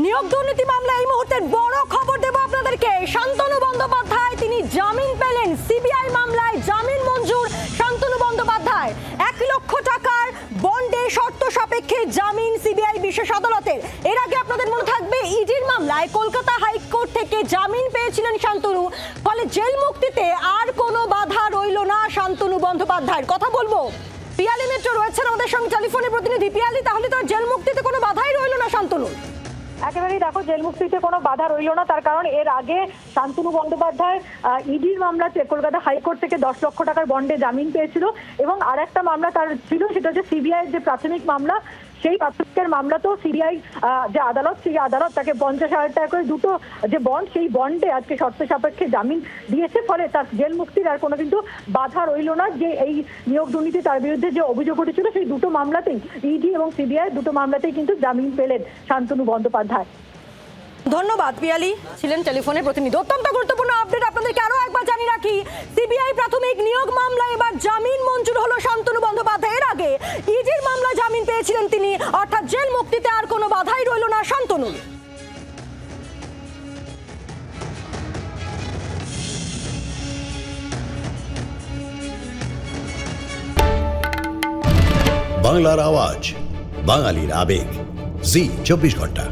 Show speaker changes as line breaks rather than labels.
নিয়োগ দুর্নীতি মামলায় এই মুহূর্তের বড় খবর দেব আপনাদেরকে। শান্তনু বন্দ্যোপাধ্যায় তিনি জামিন পেলেন। সিবিআই মামলায় জামিন মঞ্জুর শান্তনু বন্দ্যোপাধ্যায়। 1 লক্ষ টাকার বন্ডে শর্ত সাপেক্ষে জামিন সিবিআই বিশেষ আদালতের। এর আগে আপনাদের মনে থাকবে ইডির মামলায় কলকাতা হাইকোর্ট থেকে জামিন পেয়েছিলেন শান্তনু। ফলে জেল মুক্তিতে আর কোনো বাধা রইল না শান্তনু বন্দ্যোপাধ্যায়ের। কথা বলবো পিয়ালি মিত্র রয়েছেন আমাদের সঙ্গে টেলিফোনে প্রতিনিধি। পিয়ালি, তাহলে তো জেল মুক্তিতে কোনো বাধাই রইল না শান্তনু?
একেবারেই দেখো, জেল মুক্তিতে কোনো বাধা রইল না। তার কারণ এর আগে শান্তনু বন্দ্যোপাধ্যায় ইডির মামলাতে কলকাতা হাইকোর্ট থেকে 10 লক্ষ টাকার বন্ডে জামিন পেয়েছিল এবং আর একটা মামলা তার ছিল, সেটা হচ্ছে সিবিআই যে প্রাথমিক মামলা। সেই প্রাথমিকের মামলাতেও সিবিআই যে আদালত, সেই আদালত তাকে 50,000 টাকা করে দুটো যে বন্ড, সেই বন্ডে আজকে শর্ত সাপেক্ষে জামিন দিয়েছে। ফলে তার জেল মুক্তির আর কোনো কিন্তু বাধা রইল না। যে এই নিয়োগ দুর্নীতি তার বিরুদ্ধে যে অভিযোগ উঠেছিল, সেই দুটো মামলাতেই ইডি এবং সিবিআই দুটো মামলাতেই কিন্তু জামিন পেলেন শান্তনু বন্দ্যোপাধ্যায়।
ধন্যবাদ পিয়ালি, ছিলেন টেলিফোনে প্রতিনিধি। অত্যন্ত গুরুত্বপূর্ণ আপডেট আপনাদেরকে আরো একবার জানিয়ে রাখি। সিবিআই প্রাথমিক নিয়োগ মামলায় এবার জামিন মঞ্জুর হলো শান্তনু বন্দ্যোপাধ্যায়। এর আগে ইডির মামলায় জামিন পেয়েছিলেন তিনি, অর্থাৎ জেল মুক্তিতে আর কোনো বাধাই রইল না শান্তনুর।
বাংলার আওয়াজ, বাঙালির আবেগ, জি 24 ঘন্টা।